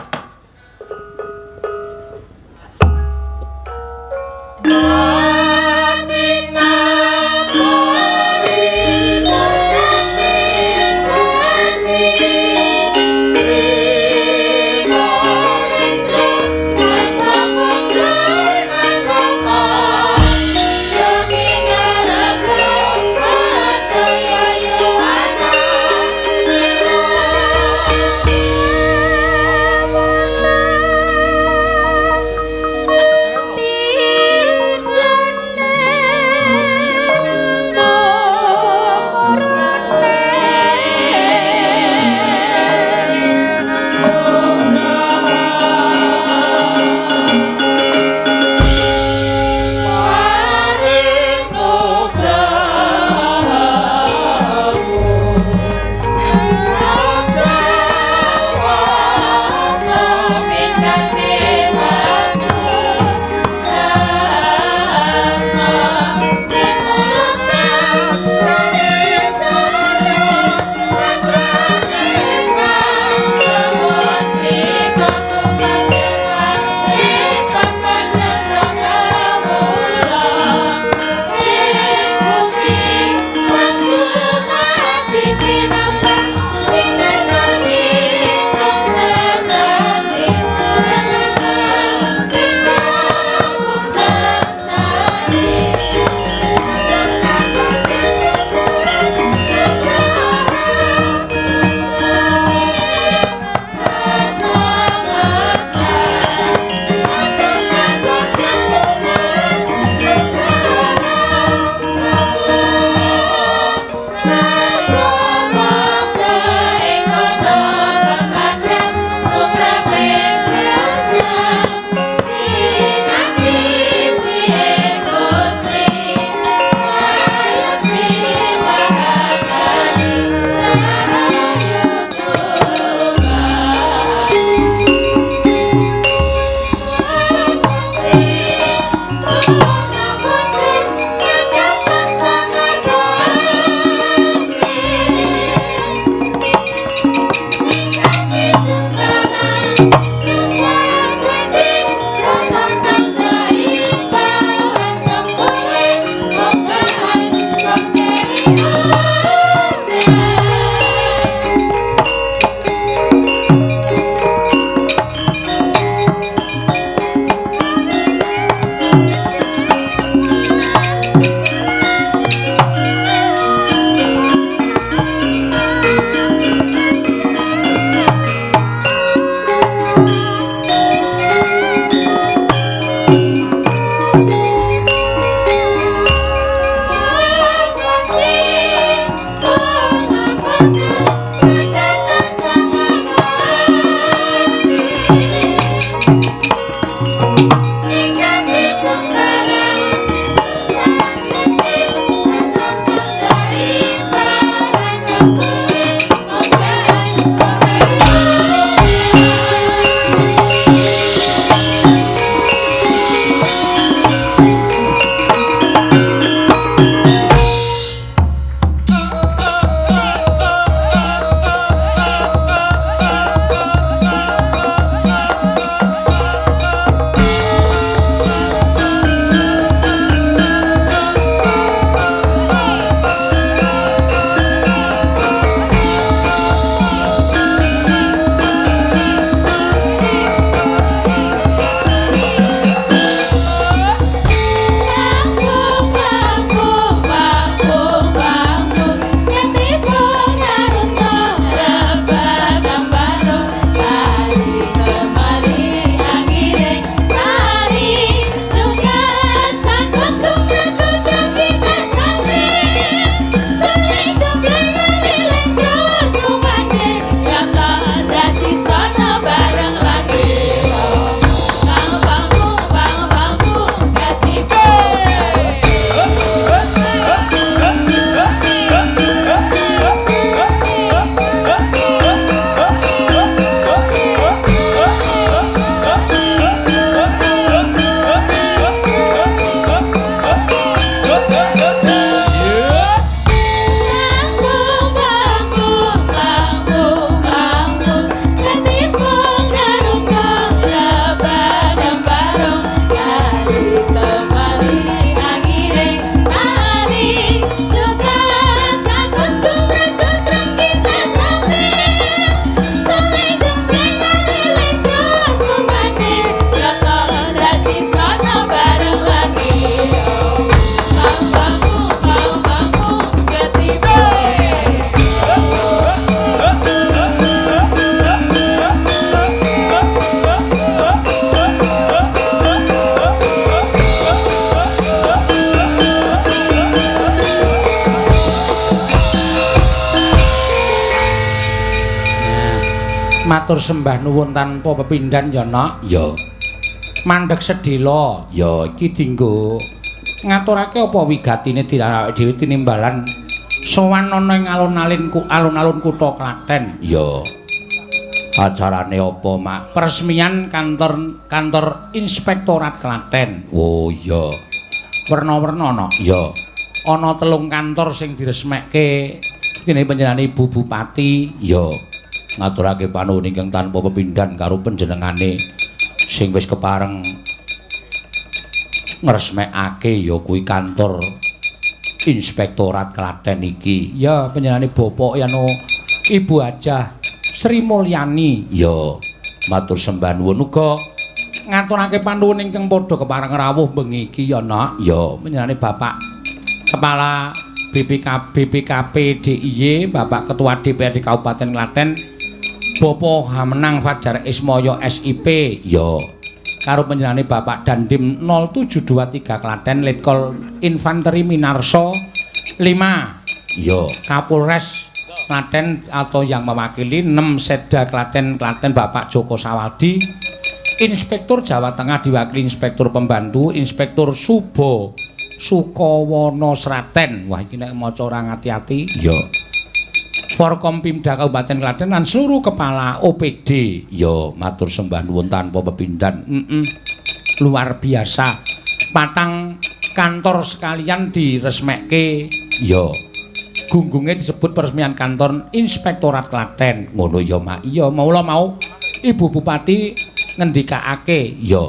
C: Matur sembah nuwun tanpa pepindhan ya, Nok.
A: Ya.
C: Mandheg sedhela.
A: Ya,
C: Iki dienggo ngaturake apa wigatine dirawake dhewe tinimbalan sowan ana ing alun-alun kutha Klaten.
A: ya. Acarane apa, Mak?
C: Peresmian kantor Inspektorat Klaten.
A: Oh, iya.
C: Werna-werna, Nok.
A: Ya.
C: Ana 3 kantor sing diresmekke dening panjenengan Ibu Bupati.
A: Ya. Ngaturake panuwun ingkang tanpa pepindhan karo panjenengane sing wis kepareng ngresmekake ya kuwi kantor Inspektorat Klaten iki.
C: Ya, panjenengane Bapak Yano Ibu Hajah Sri Mulyani.
A: Ya, matur sembah nuwun uga
C: ngaturake panuwun ingkang padha kepareng rawuh bengi iki ya, Nok.
A: ya.
C: Panjenengane Bapak Kepala BPKP DIY, Bapak Ketua DPRD Kabupaten Klaten, Bapak Hamenang Fajar Ismoyo SIP.
A: Ya.
C: Karo panjenengane Bapak Dandim 0723 Klaten, Letkol Infanteri Minarso 5.
A: Ya.
C: Kapolres Klaten atau yang mewakili 6 Seda Klaten Bapak Joko Sawaldi. Inspektur Jawa Tengah diwakili Inspektur Pembantu Inspektur Sukowono Sraten. Wah, iki nek maca ora ngati-ati.
A: Ya.
C: Forkompimda Kabupaten Klaten lan seluruh kepala OPD.
A: Ya, matur sembah nuwun tanpa pepindhan.
C: Luar biasa. 4 kantor sekalian diresmekke.
A: Ya.
C: Gunggungnya disebut peresmian kantor Inspektorat Klaten.
A: Ngono ya, Mak.
C: Iya, mula mau Ibu Bupati ngendikake.
A: Ya.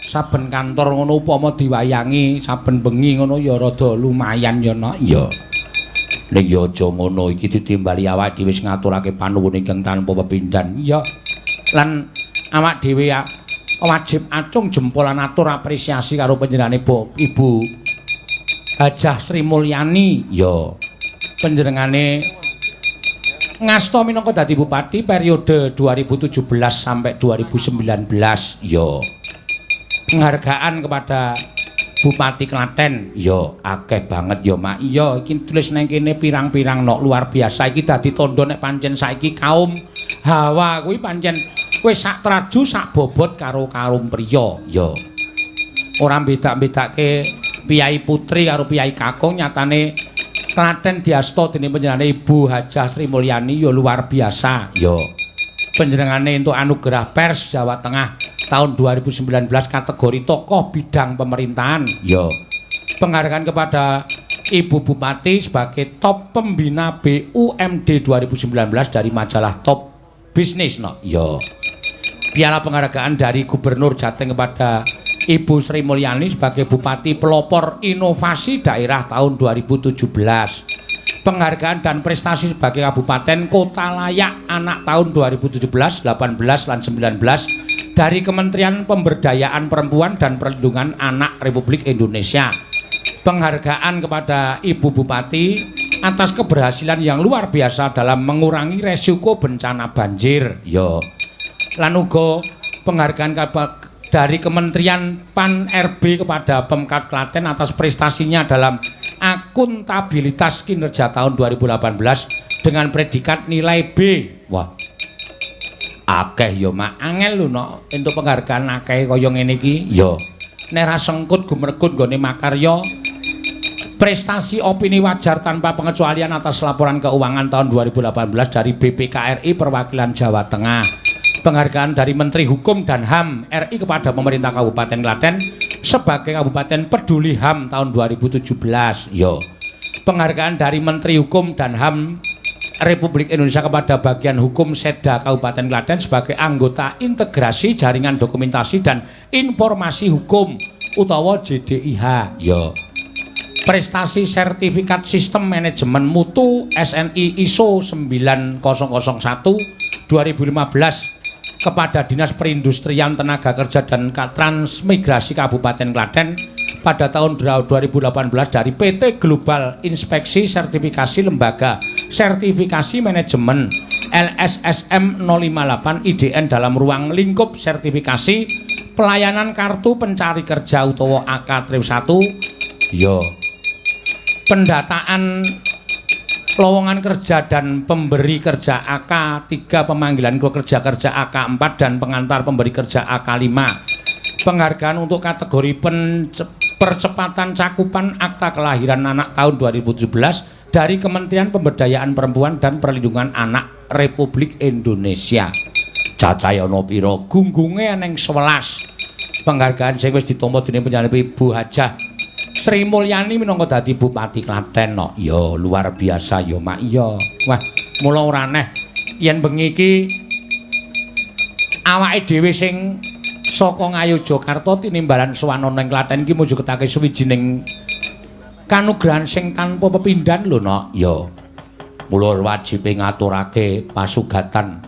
C: Saben kantor ngono upama diwayangi saben bengi ngono ya rada lumayan ya, Nok.
A: Ya. Ning ya aja ngono iki ditimbali awake dhewe wis ngaturake panuwun ingkang tanpa pepindhan.
C: Iya. Lan awak dhewe wajib acung jempol lan atur apresiasi karo panjenengane Ibu Hajah Sri Mulyani.
A: Ya.
C: Panjenengane ngasta minangka dadi bupati periode 2017 sampai 2019.
A: Ya.
C: Penghargaan kepada Bupati Klaten.
A: Ya, akeh banget ya, Mak.
C: Iya, iki tulis nang kene pirang-pirang nok luar biasa iki dadi tandha nek pancen saiki kaum Hawa kuwi pancen wis sak traju sak bobot karo kaum priya.
A: Ya.
C: Ora bedak-bedake piyai putri karo piyai kakung, nyatane Klaten diasta dening panjenengane Ibu Hajah Sri Mulyani ya luar biasa.
A: Ya.
C: Panjenengane entuk anugerah pers Jawa Tengah tahun 2019 kategori tokoh bidang pemerintahan.
A: Ya.
C: Penghargaan kepada Ibu Bupati sebagai top pembina BUMD 2019 dari majalah Top Business, no.
A: Ya.
C: Piala penghargaan dari Gubernur Jateng kepada Ibu Sri Mulyani sebagai Bupati Pelopor Inovasi Daerah tahun 2017. Penghargaan dan prestasi sebagai Kabupaten Kota Layak Anak tahun 2017, 18, dan 19 dari Kementerian Pemberdayaan Perempuan dan Perlindungan Anak Republik Indonesia. Penghargaan kepada Ibu Bupati atas keberhasilan yang luar biasa dalam mengurangi resiko bencana banjir.
A: Ya.
C: Lan uga penghargaan dari Kementerian Pan-RB kepada Pemkab Klaten atas prestasinya dalam akuntabilitas kinerja tahun 2018 dengan predikat nilai B.
A: Wah. Akeh ya, Mak.
C: Angel lho, Nok, entuk penghargaan akeh kaya ngene iki.
A: Ya.
C: Nek ra sengkut gumregut nggone makarya. Prestasi opini wajar tanpa pengecualian atas laporan keuangan tahun 2018 dari BPKRI Perwakilan Jawa Tengah. Penghargaan dari Menteri Hukum dan HAM RI kepada pemerintah Kabupaten Klaten sebagai Kabupaten Peduli HAM tahun 2017.
A: Ya.
C: Penghargaan dari Menteri Hukum dan HAM Republik Indonesia kepada bagian hukum Seda Kabupaten Klaten sebagai anggota integrasi jaringan dokumentasi dan informasi hukum utawa JDIH.
A: Ya.
C: Prestasi sertifikat sistem manajemen mutu SNI ISO 9001 2015 kepada Dinas Perindustrian Tenaga Kerja dan Transmigrasi Kabupaten Klaten pada tahun 2018 dari PT Global Inspeksi Sertifikasi Lembaga Sertifikasi Manajemen LSSM 058 IDN dalam ruang lingkup sertifikasi pelayanan kartu pencari kerja utawa AK-1.
A: Ya.
C: Pendataan lowongan kerja dan pemberi kerja AK 3, pemanggilan kerja AK 4 dan pengantar pemberi kerja AK 5. Penghargaan untuk kategori percepatan cakupan akta kelahiran anak tahun 2017 dari Kementerian Pemberdayaan Perempuan dan Perlindungan Anak Republik Indonesia. Cacahe ana pira? Gunggunge eneng 11. Penghargaan sing wis ditampa dening penyanyi Ibu Hajah Sri Mulyani minangka dadi Bupati Klaten no. Ya luar biasa ya Mak iya. Wah, mula ora aneh yen bengi iki awake dhewe sing saka Ngayogyakarta tinimbalan sowan ana ing Klaten iki mujudake suwijining kanugrahan sing tanpa pepindhan lho no. Ya. Mula wajib ngaturake pasugatan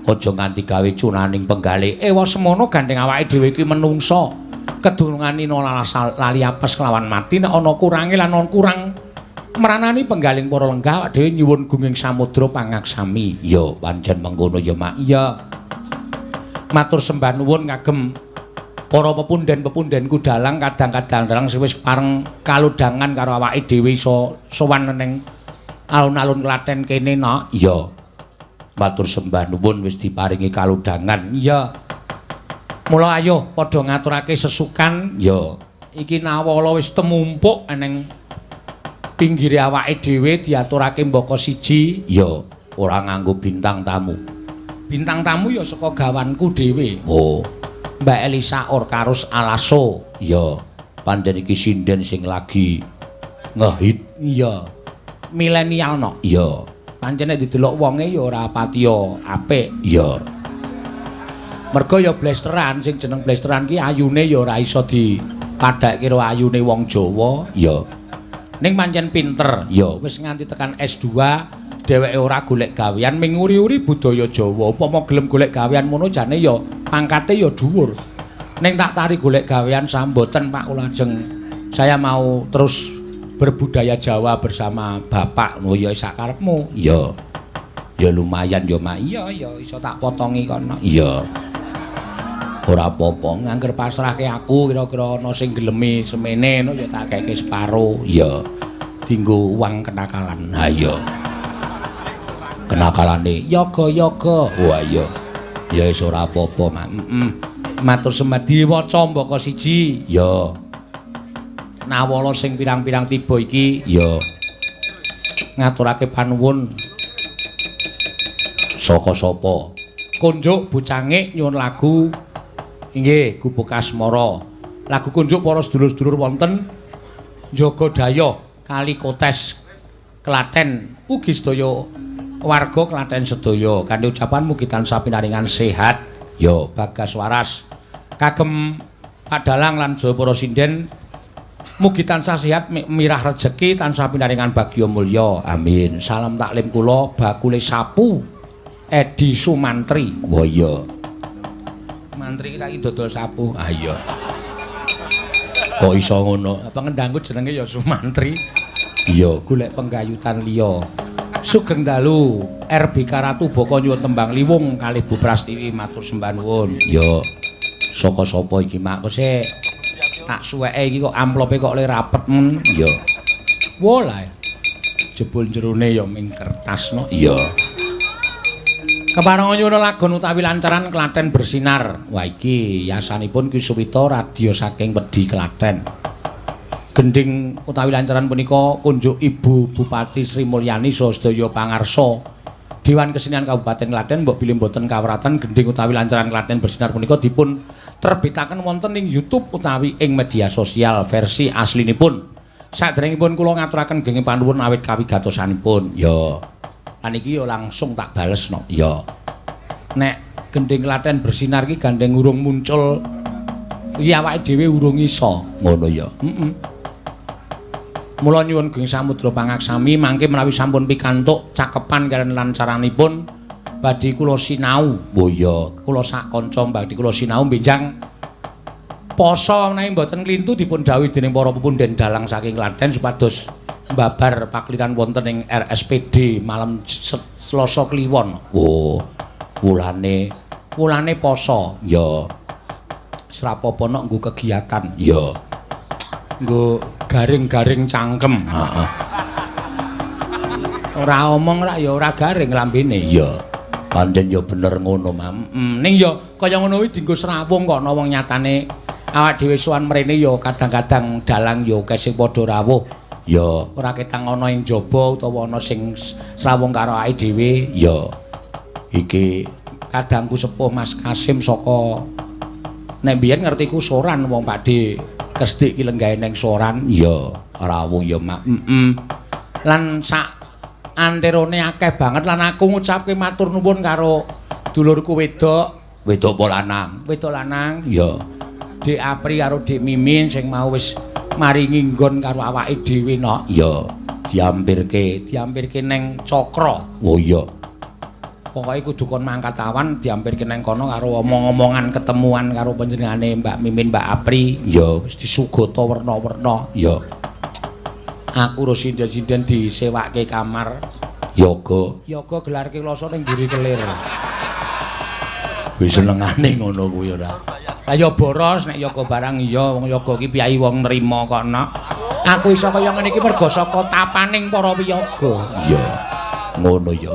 C: aja nganti gawe cunaning penggalih. Ewa semono gandeng awake dhewe iki menungsa. Kedurungane lali apes kelawan mati nek ana kurange lan ana kurang meranani penggaling para lenggah awake dhewe nyuwun gunging samudra pangaksami. Ya pancen mengkono ya Mak. Iya. Matur sembah nuwun kagem para pepunden-pepundenku dalang kadang-kadang dalang sing wis pareng kalodhangan karo awake dhewe iso sowan ning alun-alun Klaten kene no. Iya. Matur sembah nuwun wis diparingi kalodhangan. Iya. Mula ayo padha ngaturake sesukan. Ya, iki nawala wis temumpuk eneng pinggire awake dhewe diaturake mbaka siji. Ya, ora nganggo bintang tamu. Bintang tamu ya saka gawanku dhewe. Oh, Mbak Elisa Orkarus Alaso. Ya, pancen iki sinden sing lagi ngehit. Iya. Milenial no. Ya, pancen nek didelok wonge ya ora patiya apik. Ya. Merga ya blesteran sing jeneng blesteran ki ayune ya ora iso dipadhake karo ayune wong Jawa ya. Ning pancen pinter ya wis nganti tekan S2 dheweke ora golek gawean ming uri-uri budaya Jawa. Upama gelem golek gawean mono jane ya pangkate ya dhuwur. Ning tak tari golek gawean samboten Pak kula lajeng saya mau terus berbudaya Jawa bersama Bapak. Oh ya sakarepmu. Ya. Ya lumayan ya Mak. Iya ya iso tak potongi kono. Iya. Ora apa-apa, ngangger pasrahke aku kira-kira ana sing gelemi semene no ya tak keke separo. Ya. Dinggo uang kenakalan. Ha ya. Kenakalane yoga-yoga. Wah ya. Ya wis ora apa-apa, Mak. Matur sembah diwaca mbaka siji. Ya. Nawala sing pirang-pirang tiba iki ya ngaturake panuwun saka sapa? Kunjuk Bucangik nyuwun lagu inggih Gubuk Asmara. Lagu kunjuk para sedulur-sedulur wonten Jagadaya Kali Kotes Klaten ugi sedaya warga Klaten sedaya kanthi ucapan mugi tansah pinaringan sehat ya Bagas waras kagem Padalang lan Jayapura Sinden mugi tansah sehat mirah rejeki tansah pinaringan bagya mulya amin. Salam taklim kula bakule sapu Edi Sumantri. Wah iya Mantri saiki dodol sapu. Ah iya. Kok iso ngono? Apa ngendangku jenenge ya Sumantri? Iya, golek penggayutan liya. Sugeng dalu RBK Ratu Boko nyuwun tembang liwung kalih Bu Prastiwi matur sembah nuwun. Ya. Saka sapa iki Mak? Kok sik tak suweke iki kok amplope kok le rapet men. Ya. Wolah. Jebul jerone ya ming kertas no. Iya. Kepareng nyuwun lagon utawi lancaran Klaten bersinar. Wah iki yasanipun Ki Suwita radio saking Wedi Klaten. Gending utawi lancaran punika kunjuk Ibu Bupati Sri Mulyani saha sedaya pangarsa Dewan Kesenian Kabupaten Klaten mbok bilih mboten kawratan gending utawi lancaran Klaten bersinar punika dipun terbitaken wonten ing YouTube utawi ing media sosial versi aslinipun. Saderengipun kula ngaturaken genging panuwun awit kawigatosanipun. Ya. Lan iki yo langsung tak bales no. Ya. Nek gending Klaten bersinar iki gandeng urung muncul iki awake dhewe urung iso. Ngono ya. Heeh. Mula nyuwun geng samudra pangaksami mangke menawi sampun pikantuk cakepan kaliyan lancaranipun badhe kula sinau. Oh iya, kula sak kanca badhe kula sinau benjang poso menawi mboten klintu dipun dawuhi dening para pepunden dalang saking Klaten supados mbabar pakliran wonten ing RSPD malam Selasa Kliwon. Oh, wulane poso. Ya. Srapopo nek nggo kegiatan. Ya. Nggo garing-garing cangkem. Heeh.
B: Ora omong rak ya ora garing lambene.
C: Iya. Pancen ya bener ngono, Mam.
B: Ning ya kaya ngono kuwi dienggo srawung kok ana wong nyatane awak dhewe sowan mrene ya kadang-kadang dalang ya akeh sing padha rawuh.
C: Ya,
B: Ora ketang ana ing jaba utawa ana sing srawung karo awake dhewe.
C: ya. Iki
B: Kadangku sepuh Mas Kasim saka nek biyen ngertiku soran wong Pakde Kesdik ki lenggahe ning soran.
C: ya rawuh ya, Mak.
B: Lan sak anterone akeh banget lan aku ngucapke matur nuwun karo dulurku wedok,
C: Wedok apa lanang?
B: wedok lanang,
C: Ya.
B: Dik Apri karo Dik Mimin sing mau wis maringi nggon karo awake dhewe nok.
C: Ya, diampirke
B: Ning Cakra.
C: Oh iya.
B: Pokoke kudu kon mangkat awan diampirke ning kono karo omong-omongan ketemuan karo panjenengane Mbak Mimin, Mbak Apri.
C: Ya,
B: Wis disugata werna-werna.
C: ya.
B: Aku ro sinden-sinden disewake kamar.
C: Yoga
B: Yoga gelarke kloso ning mburi kelir.
C: wis senengane ngono kuwi ora.
B: Lah ya boros nek yoga barang iya wong yoga ki piyai wong nrimo kok nok. Aku iso kaya ngene iki mergo saka tapaning para wiyaga.
C: Iya. Ngono ya.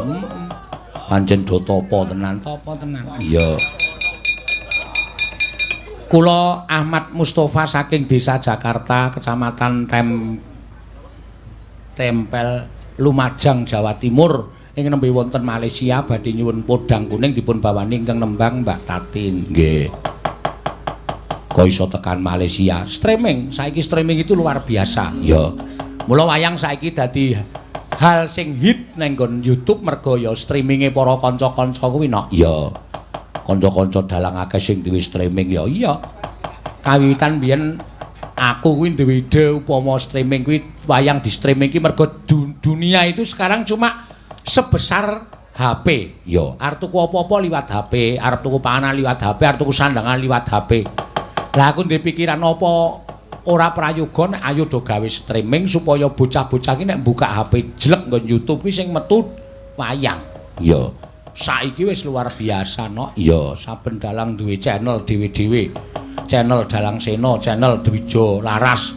C: Pancen do tapa tenan.
B: Apa tenan?
C: Iya.
B: Kula Ahmad Mustofa saking Desa Jakarta, Kecamatan Tempel Lumajang, Jawa Timur. Ing nembe wonten Malaysia badhe nyuwun podang kuning dipun bawani ingkang nembang Mbak Tatin.
C: Nggih. Kok iso tekan Malaysia?
B: Streaming, saiki streaming itu luar biasa.
C: Ya.
B: Mula wayang saiki dadi hal sing hit ning nggon YouTube mergo ya streaminge para kanca-kanca kuwi nok.
C: Ya. Kanca-kanca dalang akeh sing duwe streaming ya.
B: Iya. Kawitan biyen aku kuwi duwe ide upama streaming kuwi wayang di streaming iki mergo dunia itu sekarang cuma sebesar HP.
C: Ya.
B: Arep tuku apa-apa liwat HP, arep tuku panganan liwat HP, arep tuku sandangan liwat HP. Lah aku ndek pikiran apa ora prayoga nek ayo do gawe streaming supaya bocah-bocah iki nek buka HP jlek nggon YouTube kuwi sing metu wayang.
C: Ya.
B: Saiki wis luar biasa nok.
C: Ya.
B: Saben dalang duwe channel dhewe-dhewe. Channel Dalang Sena, channel Dwija Laras,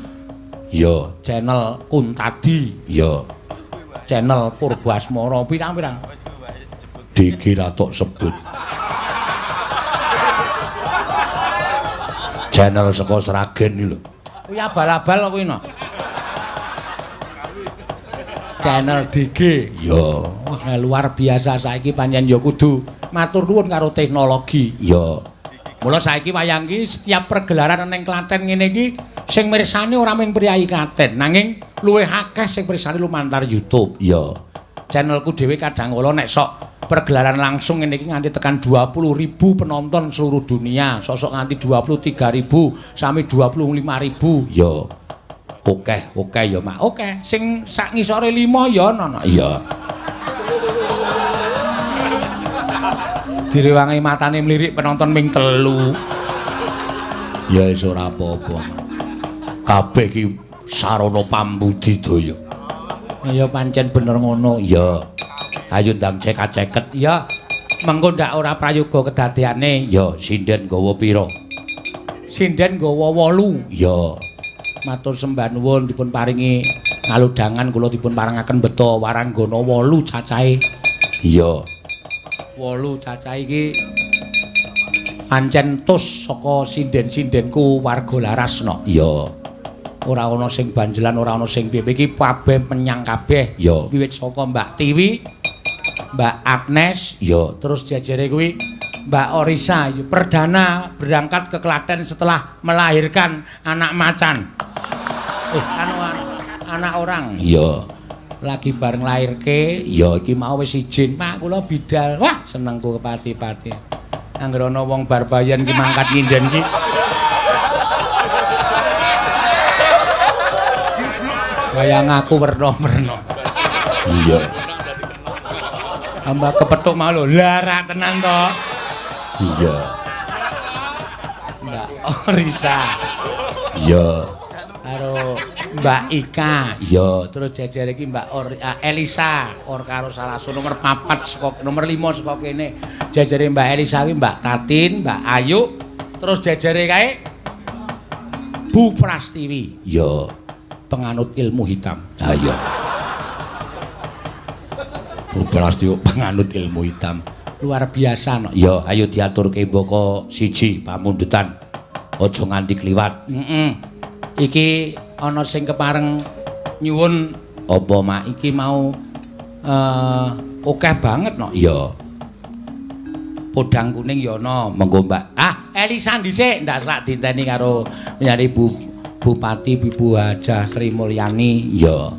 C: Ya.
B: channel Kuntadi,
C: Ya.
B: channel Purbasmara pirang-pirang.
C: Dikira tok sebut. Channel saka Sragen iki lho.
B: Kuwi abal-abal kuwi no. Channel DG.
C: Ya.
B: Wah, luar biasa saiki pancen ya kudu matur nuwun karo teknologi.
C: Ya.
B: Mula saiki wayang iki setiap pergelaran ning Klaten ngene iki sing mirsani ora mung priyayi Klaten, nanging luwih akeh sing mirsani lumantar YouTube.
C: Ya.
B: Channelku dhewe kadang kala nek sok pergelaran langsung ngene iki nganti tekan 20.000 penonton seluruh dunia, sok-sok nganti 23.000 sampai 25.000.
C: Ya. Oke ya, Mak.
B: Oke, sing sak ngisore 5 ya ana.
C: Iya.
B: Direwangi matane mlirik penonton ming 3.
C: Ya wis ora apa-apa. Kabeh ki sarana pambudidaya.
B: Ya pancen bener ngono.
C: Ya. Ayo ndang ceket-ceket.
B: Ya, mengko ndak ora prayoga kedadeane.
C: Ya, sinden gawa pira?
B: Sinden nggawa 8.
C: Ya.
B: Matur sembah nuwun dipun paringi ngaludangan kula dipun parangaken beta waranggana 8 cacahe.
C: Iya.
B: 8 cacahe iki pancen tus saka sinden-sindenku warga Laras no.
C: Iya.
B: Ora ana sing banjelan, ora ana sing piye iki kabeh menyang kabeh.
C: Ya.
B: Wiwit saka Mbak Tiwi, Mbak Agnes,
C: Ya.
B: terus jajare kuwi Mbak Orisa perdana berangkat ke Klaten setelah melahirkan anak macan. Anak orang.
C: Iya.
B: Lagi bareng lahirke,
C: Ya.
B: iki mau wis izin, Pak kula bidal. Wah, senengku kepati-pati. Angger ana wong barbayan ki mangkat nginden ki. Wayang aku werna-werna.
C: Iya.
B: Ambak kepethuk mau lho, lara tenan to.
C: Iya.
B: Mbak Orisa
C: Iya.
B: karo Mbak Ika.
C: Iya.
B: Terus jajare iki Mbak Elisa, karo salah satu nomor 4 saka nomor 5 saka kene. Jajare Mbak Elisa kuwi Mbak Tatin, Mbak Ayu, terus jajare kae Bu Prastiwi,
C: Iya.
B: penganut ilmu hitam.
C: Ayo. Prastawa panganut ilmu hitam. Luar biasa no. Ya, ayo diaturke mboko siji pamundutan. Aja nganti kliwat. Iki ana sing kepareng nyuwun apa mak iki mau akeh banget no. Ya. Podang kuning ya ana, mengko Mbak. Elisa dhisik ndak sak dinteni karo nyari Bupati Ibu Hajah Sri Mulyani. Ya.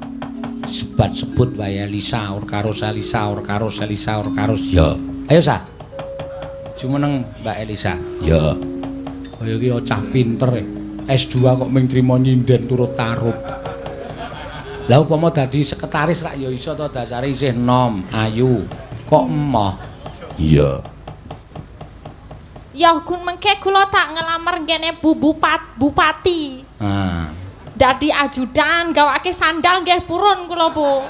C: Sebut wae Elisa, or karo Elisa, or karo Elisa, or karo ya. Ayo sa. Jumeneng Mbak Elisa. Ya. Kaya iki cah pinter. S2 kok mung trimo nyinden turut tarup. Lah upama dadi sekretaris rak ya iso to dasare isih enom, ayu. Kok emoh? Iya.
E: Ya gun mengke kula tak ngelamar ngene bupati. Dadi ajudan gawake sandal nggih purun kula Bu.